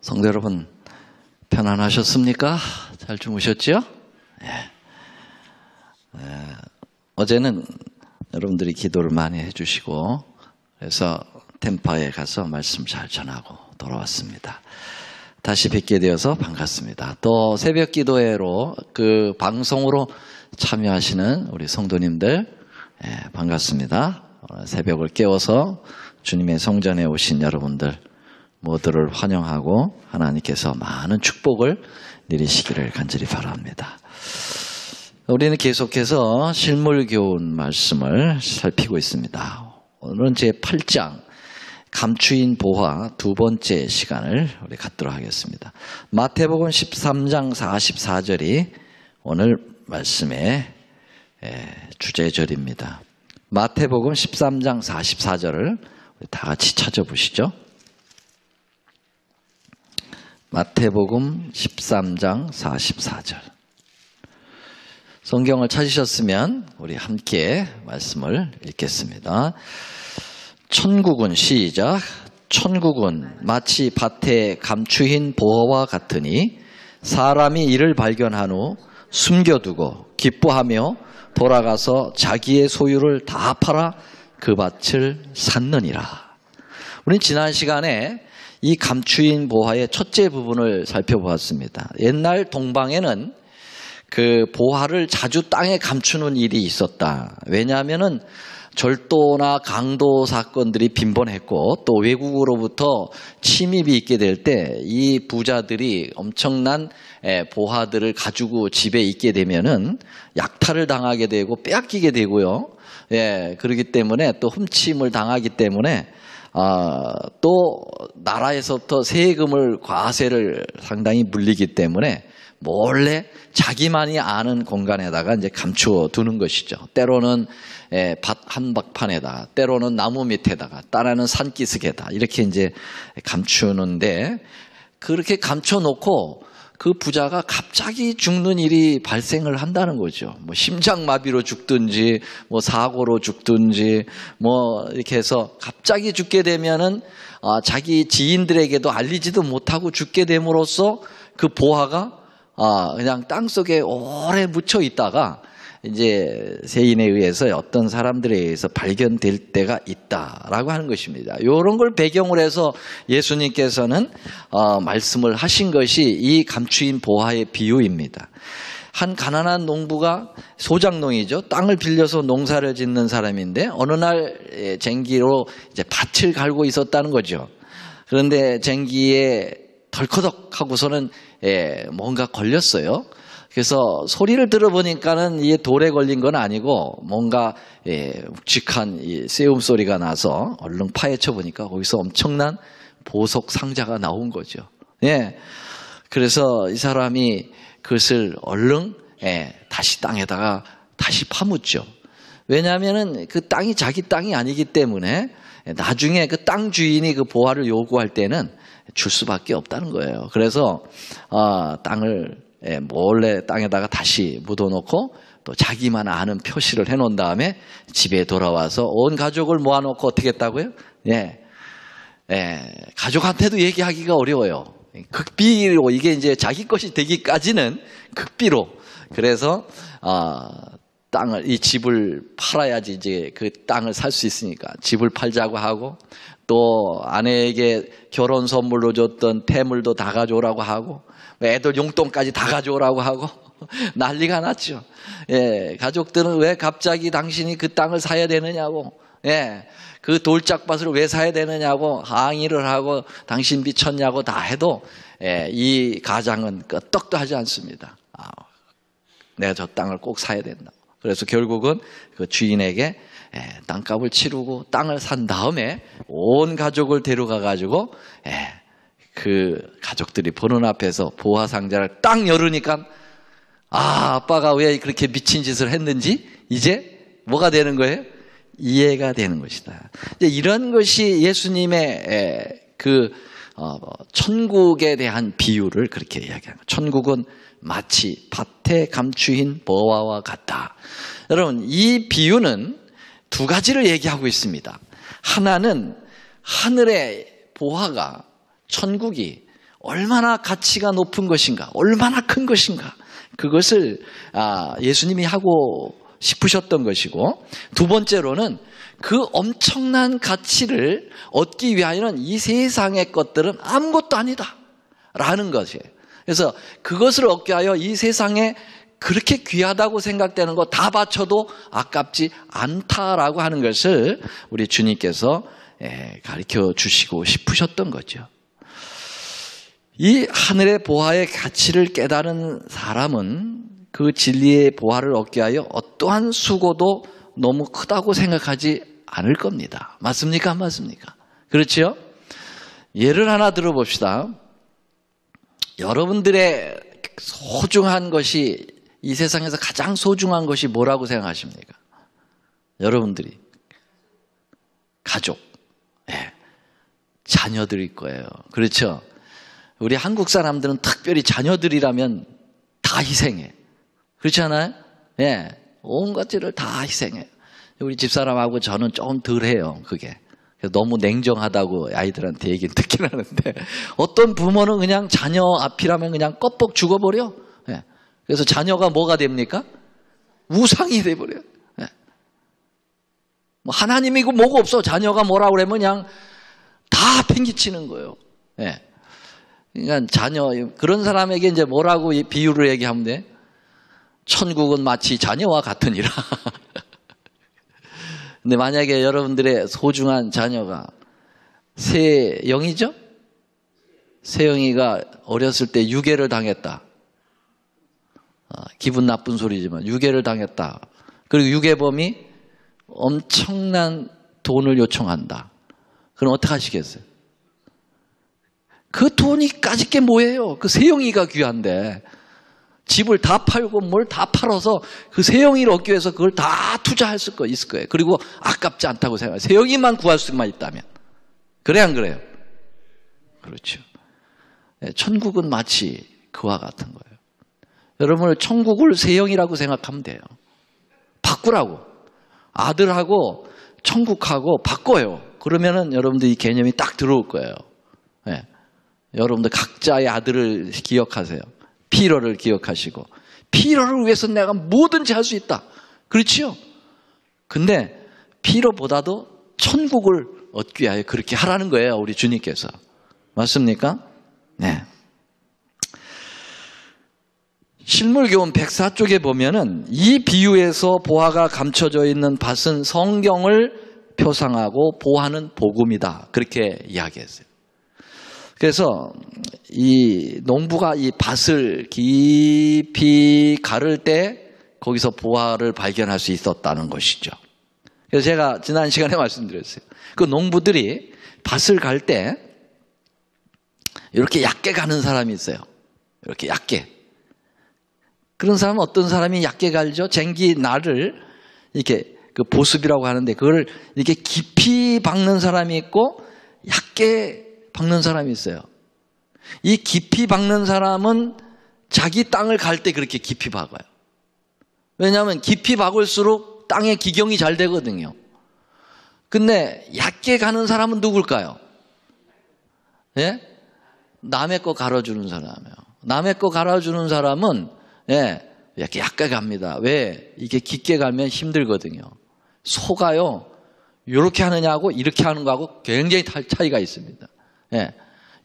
성도 여러분, 편안하셨습니까? 잘 주무셨죠? 네. 어제는 여러분들이 기도를 많이 해주시고 그래서 템파에 가서 말씀 잘 전하고 돌아왔습니다. 다시 뵙게 되어서 반갑습니다. 또 새벽 기도회로 그 방송으로 참여하시는 우리 성도님들 반갑습니다. 새벽을 깨워서 주님의 성전에 오신 여러분들 모두를 환영하고 하나님께서 많은 축복을 내리시기를 간절히 바랍니다. 우리는 계속해서 실물교훈 말씀을 살피고 있습니다. 오늘은 제8장 감추인 보화 두 번째 시간을 우리 갖도록 하겠습니다. 마태복음 13장 44절이 오늘 말씀의 주제절입니다. 마태복음 13장 44절을 다 같이 찾아보시죠. 마태복음 13장 44절. 성경을 찾으셨으면 우리 함께 말씀을 읽겠습니다. 천국은 시작. 천국은 마치 밭에 감추인 보화와 같으니 사람이 이를 발견한 후 숨겨두고 기뻐하며 돌아가서 자기의 소유를 다 팔아 그 밭을 샀느니라. 우리는 지난 시간에 이 감추인 보화의 첫째 부분을 살펴보았습니다. 옛날 동방에는 그 보화를 자주 땅에 감추는 일이 있었다. 왜냐하면은 절도나 강도 사건들이 빈번했고 또 외국으로부터 침입이 있게 될 때 이 부자들이 엄청난 보화들을 가지고 집에 있게 되면은 약탈을 당하게 되고 빼앗기게 되고요. 그렇기 때문에 또 훔침을 당하기 때문에 또 나라에서부터 세금을 과세를 상당히 물리기 때문에 몰래 자기만이 아는 공간에다가 이제 감추어 두는 것이죠. 때로는 밭 한복판에다, 때로는 나무 밑에다가, 따라는 산기슭에다 이렇게 이제 감추는데 그렇게 감춰놓고 그 부자가 갑자기 죽는 일이 발생을 한다는 거죠. 뭐 심장마비로 죽든지, 뭐 사고로 죽든지, 뭐 이렇게 해서 갑자기 죽게 되면은 자기 지인들에게도 알리지도 못하고 죽게 됨으로써 그 보화가 그냥 땅 속에 오래 묻혀 있다가 이제 세인에 의해서 어떤 사람들에 의해서 발견될 때가 있다라고 하는 것입니다. 이런 걸 배경으로 해서 예수님께서는 말씀을 하신 것이 이 감추인 보화의 비유입니다. 한 가난한 농부가 소작농이죠. 땅을 빌려서 농사를 짓는 사람인데 어느 날 쟁기로 이제 밭을 갈고 있었다는 거죠. 그런데 쟁기에 덜커덕 하고서는 뭔가 걸렸어요. 그래서 소리를 들어보니까는 이게 돌에 걸린 건 아니고 뭔가 묵직한 쇠음 소리가 나서 얼른 파헤쳐 보니까 거기서 엄청난 보석 상자가 나온 거죠. 그래서 이 사람이 그것을 얼른 다시 땅에다가 다시 파묻죠. 왜냐하면은 그 땅이 자기 땅이 아니기 때문에 나중에 그 땅 주인이 그 보화를 요구할 때는 줄 수밖에 없다는 거예요. 그래서 땅을 몰래 땅에다가 다시 묻어놓고 또 자기만 아는 표시를 해놓은 다음에 집에 돌아와서 온 가족을 모아놓고 어떻게 했다고요? 가족한테도 얘기하기가 어려워요. 극비로 이게 이제 자기 것이 되기까지는 극비로. 그래서 이 집을 팔아야지 이제 그 땅을 살 수 있으니까 집을 팔자고 하고 또 아내에게 결혼 선물로 줬던 태물도 다 가져오라고 하고 애들 용돈까지 다 가져오라고 하고 난리가 났죠. 가족들은 왜 갑자기 당신이 그 땅을 사야 되느냐고, 그 돌짝밭을 왜 사야 되느냐고 항의를 하고 당신 미쳤냐고 다 해도 이 가장은 끄떡도 하지 않습니다. 내가 저 땅을 꼭 사야 된다. 그래서 결국은 그 주인에게 땅값을 치르고 땅을 산 다음에 온 가족을 데려가 가지고 그 가족들이 보는 앞에서 보화 상자를 딱 열으니까 아빠가 왜 그렇게 미친 짓을 했는지 이제 뭐가 되는 거예요? 이해가 되는 것이다. 이제 이런 것이 예수님의 그 천국에 대한 비유를 그렇게 이야기하는 거예요. 천국은 마치 밭에 감추인 보화와 같다. 여러분, 이 비유는 두 가지를 얘기하고 있습니다. 하나는 하늘의 보화가, 천국이 얼마나 가치가 높은 것인가, 얼마나 큰 것인가, 그것을 예수님이 하고 싶으셨던 것이고, 두 번째로는 그 엄청난 가치를 얻기 위하여는 이 세상의 것들은 아무것도 아니다 라는 것이에요. 그래서 그것을 얻기 위하여 이 세상에 그렇게 귀하다고 생각되는 거 다 바쳐도 아깝지 않다라고 하는 것을 우리 주님께서 가르쳐 주시고 싶으셨던 거죠. 이 하늘의 보화의 가치를 깨달은 사람은 그 진리의 보화를 얻기 위하여 어떠한 수고도 너무 크다고 생각하지 않을 겁니다. 맞습니까? 안 맞습니까? 그렇죠? 예를 하나 들어봅시다. 여러분들의 소중한 것이, 이 세상에서 가장 소중한 것이 뭐라고 생각하십니까? 여러분들이. 가족. 네. 자녀들일 거예요. 그렇죠? 우리 한국 사람들은 특별히 자녀들이라면 다 희생해. 그렇지 않아요? 예. 온 것들을 다 희생해. 우리 집사람하고 저는 좀 덜 해요, 그게. 너무 냉정하다고 아이들한테 얘기는 듣긴 하는데, 어떤 부모는 그냥 자녀 앞이라면 그냥 껍벅 죽어버려. 예. 그래서 자녀가 뭐가 됩니까? 우상이 돼버려요. 예. 뭐 하나님이고 뭐고 없어. 자녀가 뭐라고 그러면 그냥 다 팽개치는 거예요. 예. 그러니까 자녀, 그런 사람에게 이제 뭐라고 비유를 얘기하면 돼? 천국은 마치 자녀와 같으니라. 근데 만약에 여러분들의 소중한 자녀가 세영이죠? 세영이가 어렸을 때 유괴를 당했다. 기분 나쁜 소리지만 유괴를 당했다. 그리고 유괴범이 엄청난 돈을 요청한다. 그럼 어떻게 하시겠어요? 그 돈이 까짓 게 뭐예요? 그 세영이가 귀한데 집을 다 팔고 뭘 다 팔아서 그 세영이를 얻기 위해서 그걸 다 투자할 수 있을 거예요. 그리고 아깝지 않다고 생각해요. 세영이만 구할 수만 있다면. 그래 안 그래요? 그렇죠. 천국은 마치 그와 같은 거예요. 여러분, 천국을 세영이라고 생각하면 돼요. 바꾸라고. 아들하고 천국하고 바꿔요. 그러면은 여러분들 이 개념이 딱 들어올 거예요. 네. 여러분들 각자의 아들을 기억하세요. 피로를 기억하시고, 피로를 위해서 내가 뭐든지 할 수 있다. 그렇지요? 근데 피로보다도 천국을 얻기 위하여 그렇게 하라는 거예요, 우리 주님께서. 맞습니까? 네. 실물교훈 104쪽에 보면은 이 비유에서 보화가 감춰져 있는 밭은 성경을 표상하고 보화는 복음이다. 그렇게 이야기했어요. 그래서 이 농부가 이 밭을 깊이 가를 때 거기서 보화를 발견할 수 있었다는 것이죠. 그래서 제가 지난 시간에 말씀드렸어요. 그 농부들이 밭을 갈 때 이렇게 얕게 가는 사람이 있어요. 이렇게 얕게. 그런 사람은 어떤 사람이 얕게 갈죠? 쟁기 날을 이렇게 그 보습이라고 하는데 그걸 이렇게 깊이 박는 사람이 있고 얕게 박는 사람이 있어요. 이 깊이 박는 사람은 자기 땅을 갈 때 그렇게 깊이 박아요. 왜냐하면 깊이 박을수록 땅의 기경이 잘 되거든요. 근데 얕게 가는 사람은 누굴까요? 예? 남의 거 갈아주는 사람이에요. 남의 거 갈아주는 사람은 이렇게 얕게 갑니다. 왜? 이게 깊게 가면 힘들거든요. 소가요, 이렇게 하느냐고 이렇게 하는 거하고 굉장히 차이가 있습니다. 예.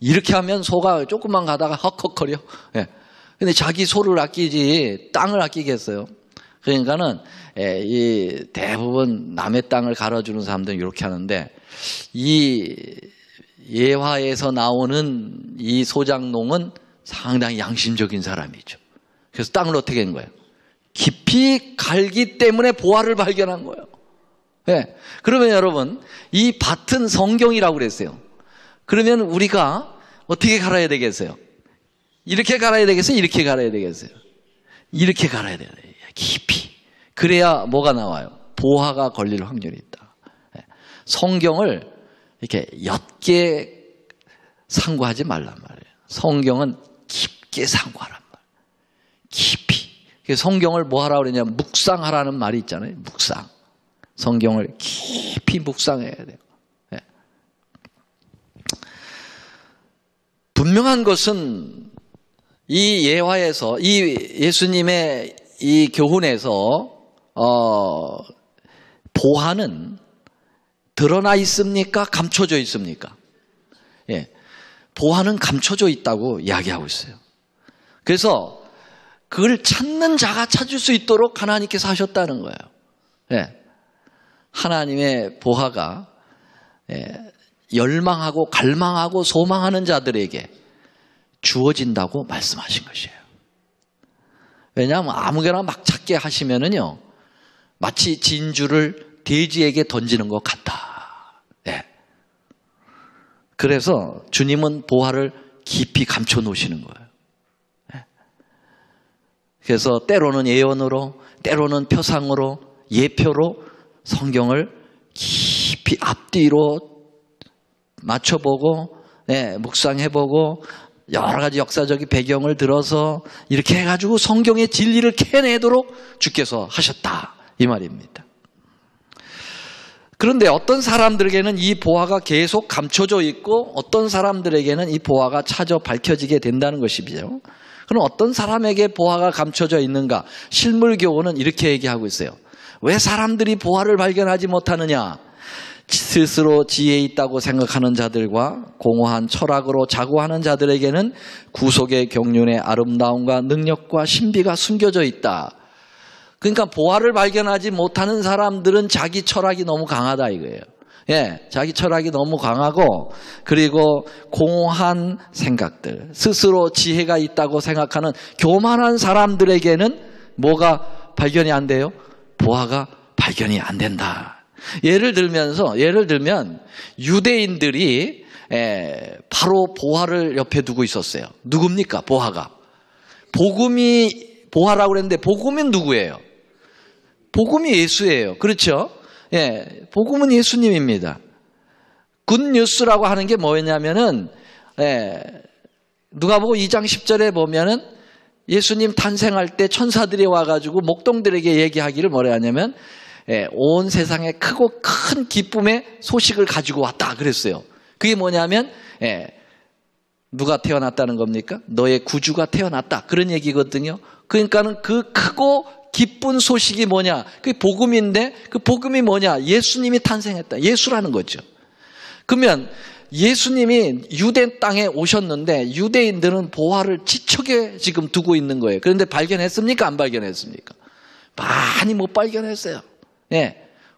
이렇게 하면 소가 조금만 가다가 헉헉거려. 예. 근데 자기 소를 아끼지 땅을 아끼겠어요. 그러니까는 이 대부분 남의 땅을 갈아주는 사람들은 이렇게 하는데 이 예화에서 나오는 이 소장농은 상당히 양심적인 사람이죠. 그래서 땅을 어떻게 한 거예요? 깊이 갈기 때문에 보화를 발견한 거예요. 예. 그러면 여러분, 이 밭은 성경이라고 그랬어요. 그러면 우리가 어떻게 갈아야 되겠어요? 이렇게 갈아야 되겠어요? 이렇게 갈아야 되겠어요? 이렇게 갈아야 돼요. 깊이. 그래야 뭐가 나와요? 보화가 걸릴 확률이 있다. 성경을 이렇게 옅게 상고하지 말란 말이에요. 성경은 깊게 상고하란 말이에요. 깊이. 성경을 뭐 하라고 그러냐? 묵상하라는 말이 있잖아요. 묵상. 성경을 깊이 묵상해야 돼요. 분명한 것은 이 예화에서, 이 예수님의 이 교훈에서 보화는 드러나 있습니까? 감춰져 있습니까? 예, 보화는 감춰져 있다고 이야기하고 있어요. 그래서 그걸 찾는 자가 찾을 수 있도록 하나님께서 하셨다는 거예요. 예, 하나님의 보화가 열망하고 갈망하고 소망하는 자들에게 주어진다고 말씀하신 것이에요. 왜냐하면 아무거나 막 찾게 하시면은요, 마치 진주를 돼지에게 던지는 것 같다. 네. 그래서 주님은 보화를 깊이 감춰 놓으시는 거예요. 네. 그래서 때로는 예언으로, 때로는 표상으로, 예표로 성경을 깊이 앞뒤로 맞춰보고, 묵상해보고, 여러 가지 역사적인 배경을 들어서 이렇게 해가지고 성경의 진리를 캐내도록 주께서 하셨다, 이 말입니다. 그런데 어떤 사람들에게는 이 보화가 계속 감춰져 있고 어떤 사람들에게는 이 보화가 찾아 밝혀지게 된다는 것이죠. 그럼 어떤 사람에게 보화가 감춰져 있는가? 실물교훈은 이렇게 얘기하고 있어요. 왜 사람들이 보화를 발견하지 못하느냐? 스스로 지혜 있다고 생각하는 자들과 공허한 철학으로 자고하는 자들에게는 구속의 경륜의 아름다움과 능력과 신비가 숨겨져 있다. 그러니까 보화를 발견하지 못하는 사람들은 자기 철학이 너무 강하다 이거예요. 예, 자기 철학이 너무 강하고, 그리고 공허한 생각들, 스스로 지혜가 있다고 생각하는 교만한 사람들에게는 뭐가 발견이 안 돼요? 보화가 발견이 안 된다. 예를 들면 유대인들이 바로 보화를 옆에 두고 있었어요. 누굽니까? 보화가. 복음이 보화라고 그랬는데 복음은 누구예요? 복음이 예수예요. 그렇죠? 예, 복음은 예수님입니다. 굿뉴스라고 하는 게 뭐였냐면은, 누가복음 2장 10절에 보면은 예수님 탄생할 때 천사들이 와가지고 목동들에게 얘기하기를 뭐라 하냐면, 온 세상에 크고 큰 기쁨의 소식을 가지고 왔다 그랬어요. 그게 뭐냐면, 누가 태어났다는 겁니까? 너의 구주가 태어났다, 그런 얘기거든요. 그러니까는 그 크고 기쁜 소식이 뭐냐? 그게 복음인데, 그 복음이 뭐냐? 예수님이 탄생했다, 예수라는 거죠. 그러면 예수님이 유대 땅에 오셨는데 유대인들은 보화를 지척에 지금 두고 있는 거예요. 그런데 발견했습니까? 안 발견했습니까? 많이 못 발견했어요.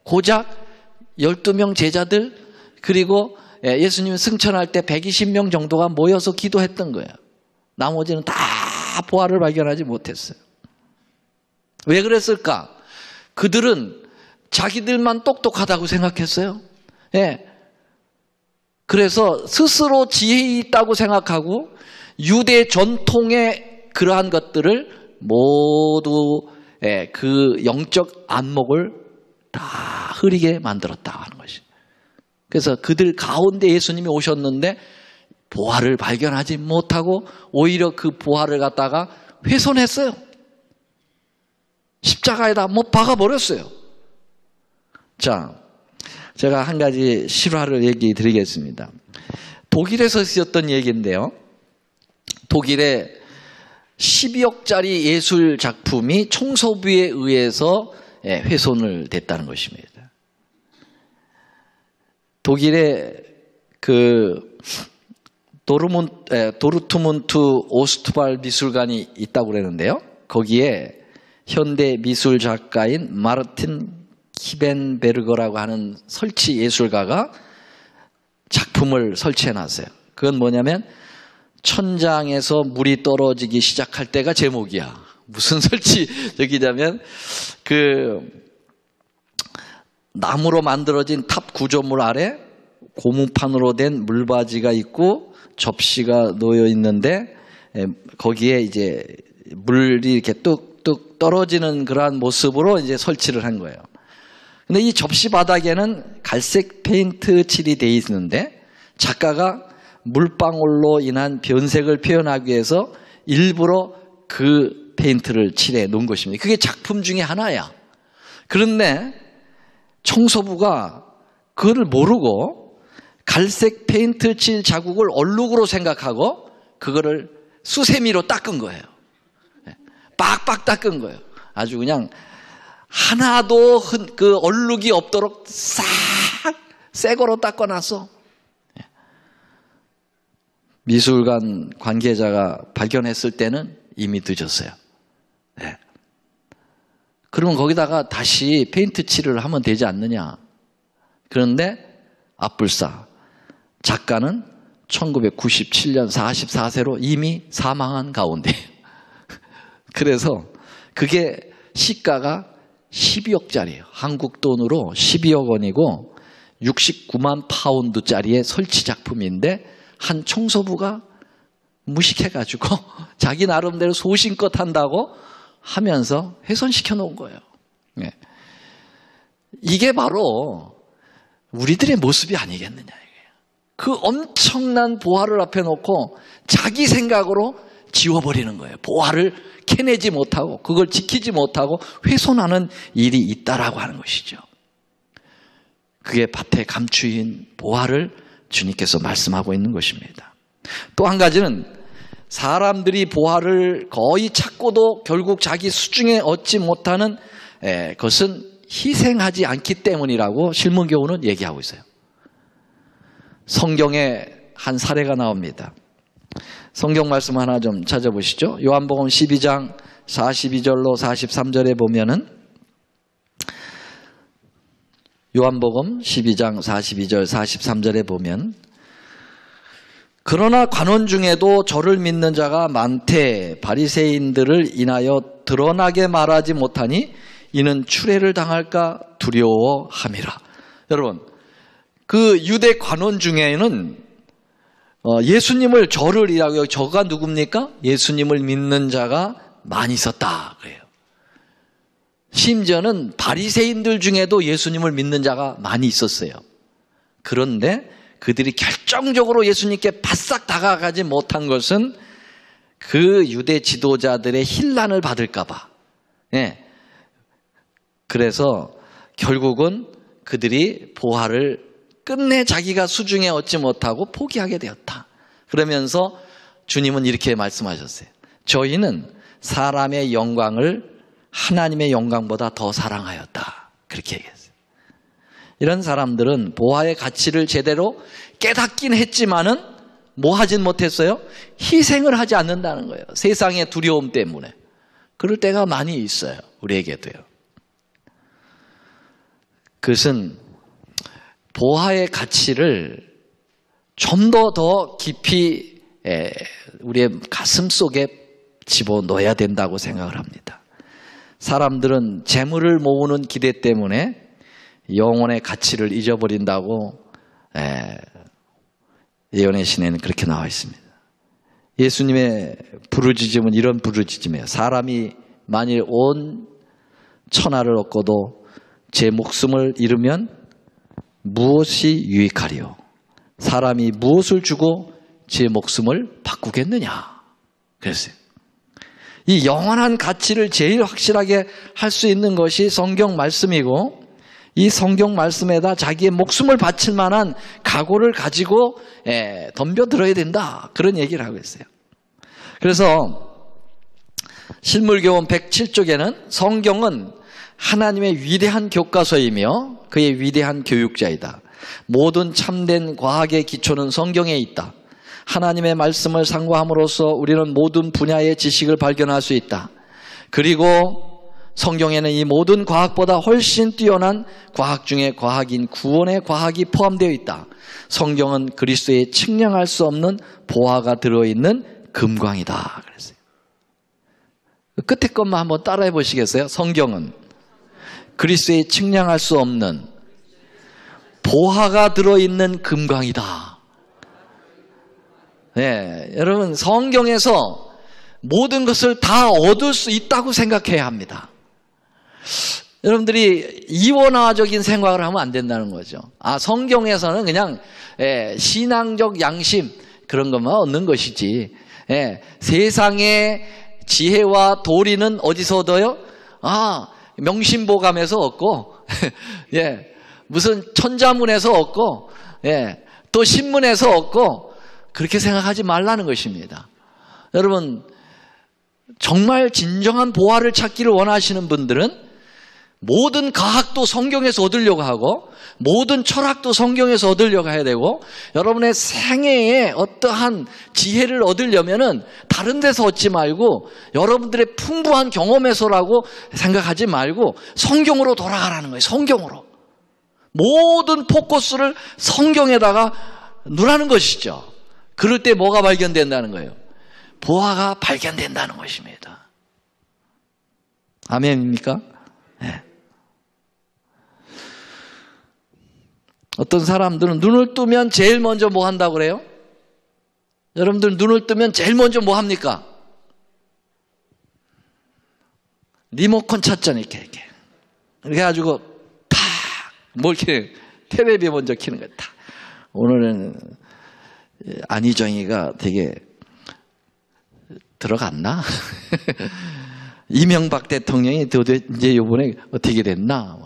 고작 12명 제자들, 그리고 예수님 승천할 때 120명 정도가 모여서 기도했던 거예요. 나머지는 다 보화를 발견하지 못했어요. 왜 그랬을까? 그들은 자기들만 똑똑하다고 생각했어요. 그래서 스스로 지혜 있다고 생각하고 유대 전통의 그러한 것들을 모두 그 영적 안목을 다 흐리게 만들었다 하는 것이. 그래서 그들 가운데 예수님이 오셨는데 보화를 발견하지 못하고 오히려 그 보화를 갖다가 훼손했어요. 십자가에다 못 박아버렸어요. 자, 제가 한 가지 실화를 얘기 드리겠습니다. 독일에서 쓰였던 얘기인데요. 독일의 12억짜리 예술 작품이 총소부에 의해서 훼손을 됐다는 것입니다. 독일의 그 도르트문트 오스트발 미술관이 있다고 그러는데요. 거기에 현대 미술 작가인 마르틴 키벤베르거라고 하는 설치 예술가가 작품을 설치해 놨어요. 그건 뭐냐면 천장에서 물이 떨어지기 시작할 때가 제목이야. 무슨 설치적이냐면 그 나무로 만들어진 탑 구조물 아래 고무판으로 된 물바지가 있고 접시가 놓여 있는데 거기에 이제 물이 이렇게 뚝뚝 떨어지는 그러한 모습으로 이제 설치를 한 거예요. 근데 이 접시 바닥에는 갈색 페인트 칠이 되어 있는데 작가가 물방울로 인한 변색을 표현하기 위해서 일부러 그 페인트를 칠해 놓은 것입니다. 그게 작품 중에 하나야. 그런데 청소부가 그걸 모르고 갈색 페인트 칠 자국을 얼룩으로 생각하고 그거를 수세미로 닦은 거예요. 빡빡 닦은 거예요. 아주 그냥 하나도 그 얼룩이 없도록 싹 새 거로 닦아놨어. 미술관 관계자가 발견했을 때는 이미 늦었어요. 네. 그러면 거기다가 다시 페인트 칠을 하면 되지 않느냐. 그런데 앞불사 작가는 1997년 44세로 이미 사망한 가운데 그래서 그게 시가가 12억짜리예요. 한국 돈으로 12억 원이고 69만 파운드짜리의 설치 작품인데 한 청소부가 무식해가지고 자기 나름대로 소신껏 한다고 하면서 훼손시켜 놓은 거예요. 네. 이게 바로 우리들의 모습이 아니겠느냐. 그 엄청난 보화를 앞에 놓고 자기 생각으로 지워버리는 거예요. 보화를 캐내지 못하고 그걸 지키지 못하고 훼손하는 일이 있다라고 하는 것이죠. 그게 밭에 감추인 보화를 주님께서 말씀하고 있는 것입니다. 또 한 가지는 사람들이 보화를 거의 찾고도 결국 자기 수중에 얻지 못하는 것은 희생하지 않기 때문이라고 실문교훈은 얘기하고 있어요. 성경에 한 사례가 나옵니다. 성경 말씀 하나 좀 찾아보시죠. 요한복음 12장 42절로 43절에 보면은 요한복음 12장 42절 43절에 보면 그러나 관원 중에도 저를 믿는 자가 많되 바리새인들을 인하여 드러나게 말하지 못하니 이는 추례를 당할까 두려워함이라. 여러분 그 유대 관원 중에는 예수님을 저를이라고요. 저가 누굽니까? 예수님을 믿는 자가 많이 있었다 그래요. 심지어는 바리새인들 중에도 예수님을 믿는 자가 많이 있었어요. 그런데 그들이 결정적으로 예수님께 바싹 다가가지 못한 것은 그 유대 지도자들의 혼란을 받을까 봐. 예. 그래서 결국은 그들이 보화를 끝내 자기가 수중에 얻지 못하고 포기하게 되었다. 그러면서 주님은 이렇게 말씀하셨어요. 저희는 사람의 영광을 하나님의 영광보다 더 사랑하였다. 그렇게 얘기했어요. 이런 사람들은 보화의 가치를 제대로 깨닫긴 했지만은 뭐 하진 못했어요? 희생을 하지 않는다는 거예요. 세상의 두려움 때문에. 그럴 때가 많이 있어요. 우리에게도요. 그것은 보화의 가치를 좀 더 깊이 우리의 가슴 속에 집어넣어야 된다고 생각을 합니다. 사람들은 재물을 모으는 기대 때문에 영혼의 가치를 잊어버린다고 예언의 시내는 그렇게 나와 있습니다. 예수님의 부르짖음은 이런 부르짖음이에요. 사람이 만일 온 천하를 얻고도 제 목숨을 잃으면 무엇이 유익하리요? 사람이 무엇을 주고 제 목숨을 바꾸겠느냐? 그랬어요. 이 영원한 가치를 제일 확실하게 할 수 있는 것이 성경 말씀이고 이 성경 말씀에다 자기의 목숨을 바칠 만한 각오를 가지고 덤벼들어야 된다. 그런 얘기를 하고 있어요. 그래서 실물교훈 107쪽에는 성경은 하나님의 위대한 교과서이며 그의 위대한 교육자이다. 모든 참된 과학의 기초는 성경에 있다. 하나님의 말씀을 상고함으로써 우리는 모든 분야의 지식을 발견할 수 있다. 그리고 성경에는 이 모든 과학보다 훨씬 뛰어난 과학 중에 과학인 구원의 과학이 포함되어 있다. 성경은 그리스도의 측량할 수 없는 보화가 들어있는 금광이다. 그랬어요. 끝에 것만 한번 따라해 보시겠어요? 성경은 그리스도의 측량할 수 없는 보화가 들어있는 금광이다. 네, 여러분 성경에서 모든 것을 다 얻을 수 있다고 생각해야 합니다. 여러분들이 이원화적인 생각을 하면 안 된다는 거죠. 성경에서는 그냥 신앙적 양심 그런 것만 얻는 것이지 세상의 지혜와 도리는 어디서 얻어요? 명심보감에서 얻고 무슨 천자문에서 얻고 또 신문에서 얻고 그렇게 생각하지 말라는 것입니다. 여러분, 정말 진정한 보화를 찾기를 원하시는 분들은 모든 과학도 성경에서 얻으려고 하고 모든 철학도 성경에서 얻으려고 해야 되고 여러분의 생애에 어떠한 지혜를 얻으려면은 다른 데서 얻지 말고 여러분들의 풍부한 경험에서라고 생각하지 말고 성경으로 돌아가라는 거예요. 성경으로. 모든 포커스를 성경에다가 누라는 것이죠. 그럴 때 뭐가 발견된다는 거예요? 보화가 발견된다는 것입니다. 아멘입니까? 네. 어떤 사람들은 눈을 뜨면 제일 먼저 뭐 한다고 그래요? 여러분들 눈을 뜨면 제일 먼저 뭐 합니까? 리모컨 찾잖아요. 이렇게 해가지고 탁 뭐 이렇게 테레비 먼저 켜는 거예요. 탁. 오늘은 안희정이가 되게 들어갔나? 이명박 대통령이 도대체 이번에 어떻게 됐나?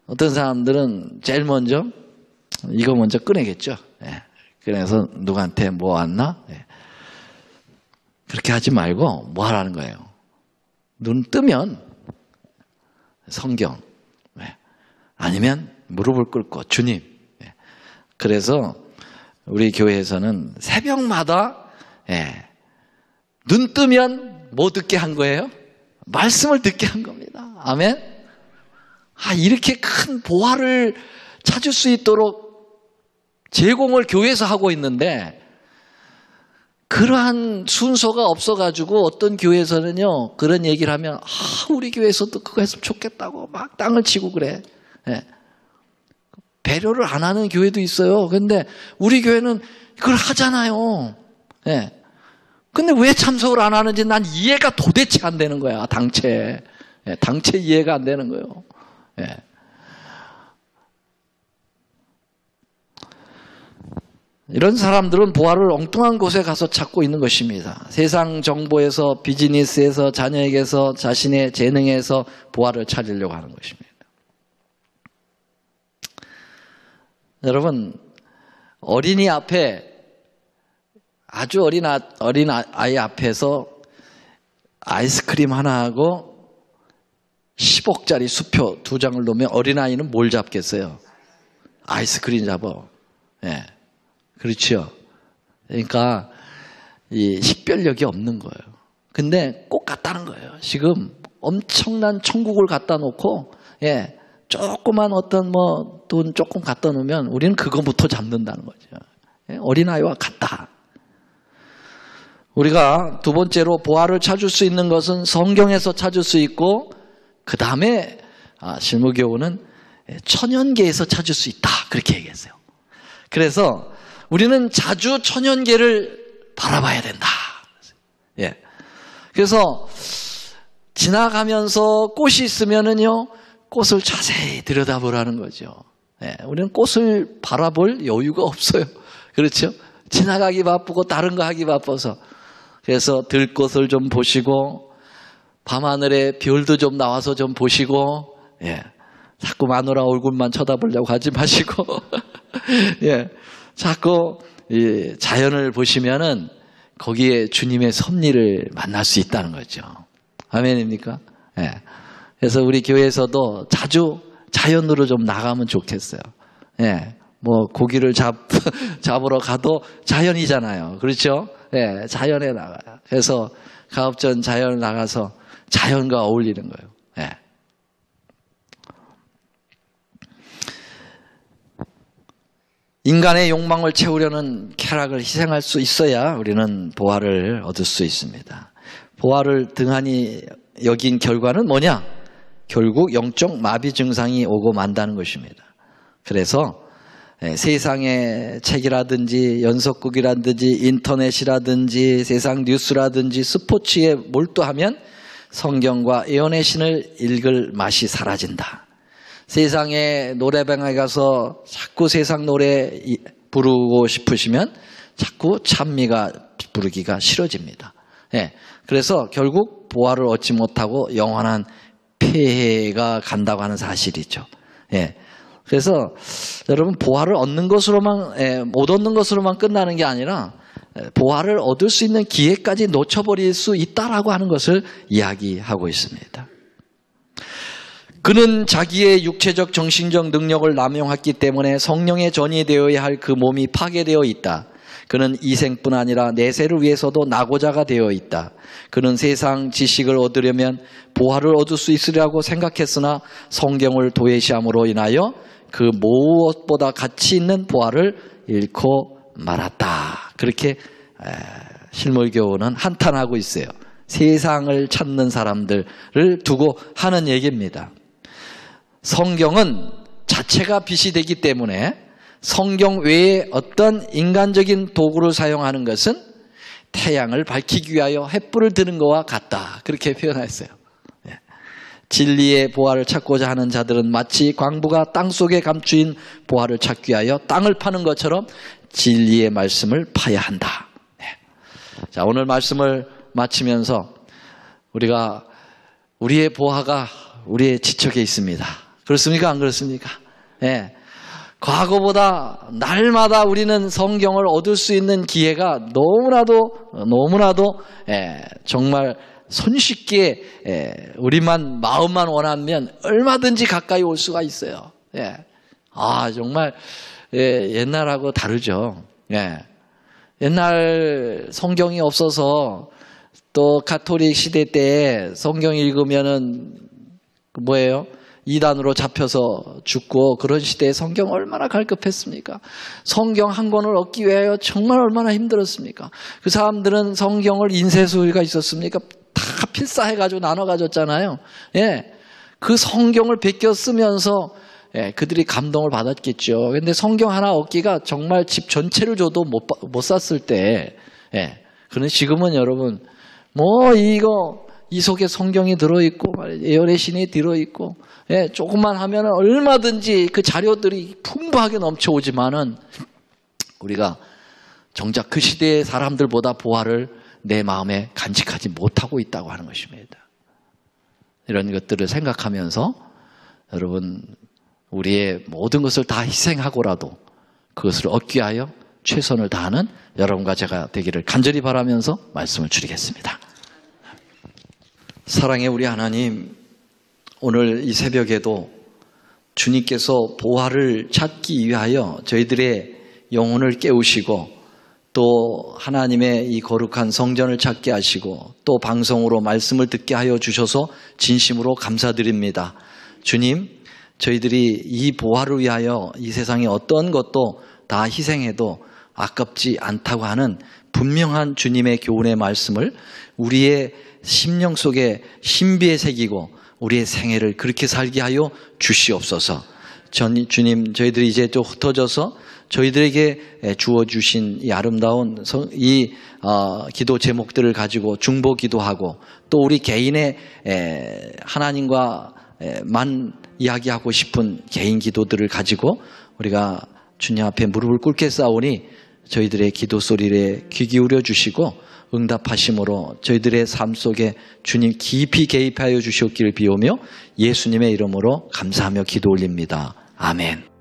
어떤 사람들은 제일 먼저 이거 먼저 꺼내겠죠. 그래서 누구한테 뭐 왔나? 그렇게 하지 말고 뭐 하라는 거예요? 눈 뜨면 성경, 아니면 무릎을 꿇고 주님. 그래서 우리 교회에서는 새벽마다 눈 뜨면 뭐 듣게 한 거예요? 말씀을 듣게 한 겁니다. 아멘? 이렇게 큰 보화를 찾을 수 있도록 제공을 교회에서 하고 있는데 그러한 순서가 없어가지고 어떤 교회에서는요 그런 얘기를 하면 우리 교회에서도 그거 했으면 좋겠다고 막 땅을 치고 그래. 배려를 안 하는 교회도 있어요. 근데 우리 교회는 그걸 하잖아요. 근데 왜 참석을 안 하는지 난 이해가 도대체 안 되는 거야. 당체 이해가 안 되는 거예요. 이런 사람들은 보화를 엉뚱한 곳에 가서 찾고 있는 것입니다. 세상 정보에서, 비즈니스에서, 자녀에게서, 자신의 재능에서 보화를 찾으려고 하는 것입니다. 여러분, 어린이 앞에, 아주 어린 아이 앞에서 아이스크림 하나하고 10억짜리 수표 2장을 놓으면 어린아이는 뭘 잡겠어요? 아이스크림 잡아. 그렇죠. 그러니까 이 식별력이 없는 거예요. 근데 꼭 갔다는 거예요. 지금 엄청난 천국을 갖다 놓고 조그만 어떤 뭐 돈 조금 갖다 놓으면 우리는 그거부터 잡는다는 거죠. 어린아이와 같다. 우리가 두 번째로 보화를 찾을 수 있는 것은 성경에서 찾을 수 있고 그 다음에 실무교훈은 천연계에서 찾을 수 있다. 그렇게 얘기했어요. 그래서 우리는 자주 천연계를 바라봐야 된다. 그래서 지나가면서 꽃이 있으면은요, 꽃을 자세히 들여다보라는 거죠. 우리는 꽃을 바라볼 여유가 없어요. 그렇죠? 지나가기 바쁘고 다른 거 하기 바빠서. 그래서 들꽃을 좀 보시고 밤하늘에 별도 좀 나와서 좀 보시고 자꾸 마누라 얼굴만 쳐다보려고 하지 마시고 자꾸 이 자연을 보시면은 거기에 주님의 섭리를 만날 수 있다는 거죠. 아멘입니까? 그래서 우리 교회에서도 자주 자연으로 좀 나가면 좋겠어요. 뭐 고기를 잡으러 가도 자연이잖아요. 그렇죠? 자연에 나가요. 그래서 가업전 자연 나가서 자연과 어울리는 거예요. 인간의 욕망을 채우려는 쾌락을 희생할 수 있어야 우리는 보화를 얻을 수 있습니다. 보화를 등한히 여긴 결과는 뭐냐? 결국 영적 마비 증상이 오고 만다는 것입니다. 그래서 세상의 책이라든지 연속극이라든지 인터넷이라든지 세상 뉴스라든지 스포츠에 몰두하면 성경과 예언의 신을 읽을 맛이 사라진다. 세상의 노래방에 가서 자꾸 세상 노래 부르고 싶으시면 자꾸 찬미가 부르기가 싫어집니다. 그래서 결국 보화를 얻지 못하고 영원한 폐해가 간다고 하는 사실이죠. 그래서 여러분 보화를 얻는 것으로만 못 얻는 것으로만 끝나는 게 아니라 보화를 얻을 수 있는 기회까지 놓쳐버릴 수 있다라고 하는 것을 이야기하고 있습니다. 그는 자기의 육체적 정신적 능력을 남용했기 때문에 성령의 전이 되어야 할 그 몸이 파괴되어 있다. 그는 이생뿐 아니라 내세를 위해서도 낙오자가 되어 있다. 그는 세상 지식을 얻으려면 보화를 얻을 수 있으리라고 생각했으나 성경을 도외시함으로 인하여 그 무엇보다 가치 있는 보화를 잃고 말았다. 그렇게 실물교훈은 한탄하고 있어요. 세상을 찾는 사람들을 두고 하는 얘기입니다. 성경은 자체가 빛이 되기 때문에 성경 외에 어떤 인간적인 도구를 사용하는 것은 태양을 밝히기 위하여 횃불을 드는 것과 같다. 그렇게 표현했어요. 진리의 보화를 찾고자 하는 자들은 마치 광부가 땅속에 감추인 보화를 찾기 위하여 땅을 파는 것처럼 진리의 말씀을 파야 한다. 자, 오늘 말씀을 마치면서 우리가 우리의 보화가 우리의 지척에 있습니다. 그렇습니까? 안 그렇습니까? 예. 과거보다 날마다 우리는 성경을 얻을 수 있는 기회가 너무나도 정말 손쉽게 우리만 마음만 원하면 얼마든지 가까이 올 수가 있어요. 정말 옛날하고 다르죠. 옛날 성경이 없어서 또 가톨릭 시대 때 성경 읽으면은 뭐예요? 이단으로 잡혀서 죽고 그런 시대에 성경 얼마나 갈급했습니까? 성경 한 권을 얻기 위하여 정말 얼마나 힘들었습니까? 그 사람들은 성경을 인쇄소리가 있었습니까? 다 필사해가지고 나눠 가졌잖아요. 그 성경을 베껴 쓰면서 그들이 감동을 받았겠죠. 근데 성경 하나 얻기가 정말 집 전체를 줘도 못 샀을 때, 그런데 지금은 여러분, 이 속에 성경이 들어있고, 예언의 신이 들어있고, 조금만 하면 얼마든지 그 자료들이 풍부하게 넘쳐오지만은 우리가 정작 그 시대의 사람들보다 보화를 내 마음에 간직하지 못하고 있다고 하는 것입니다. 이런 것들을 생각하면서 여러분, 우리의 모든 것을 다 희생하고라도 그것을 얻기 위하여 최선을 다하는 여러분과 제가 되기를 간절히 바라면서 말씀을 드리겠습니다. 사랑의 우리 하나님, 오늘 이 새벽에도 주님께서 보화를 찾기 위하여 저희들의 영혼을 깨우시고 또 하나님의 이 거룩한 성전을 찾게 하시고 또 방송으로 말씀을 듣게 하여 주셔서 진심으로 감사드립니다. 주님, 저희들이 이 보화를 위하여 이 세상에 어떤 것도 다 희생해도 아깝지 않다고 하는 분명한 주님의 교훈의 말씀을 우리의 심령 속에 신비에 새기고 우리의 생애를 그렇게 살게 하여 주시옵소서. 주님, 저희들이 이제 또 흩어져서 저희들에게 주어주신 이 아름다운 기도 제목들을 가지고 중보 기도하고 또 우리 개인의 하나님과 만 이야기하고 싶은 개인 기도들을 가지고 우리가 주님 앞에 무릎을 꿇게 싸우니 저희들의 기도 소리에 귀 기울여 주시고 응답하심으로 저희들의 삶 속에 주님 깊이 개입하여 주시옵기를 비오며 예수님의 이름으로 감사하며 기도 올립니다. 아멘.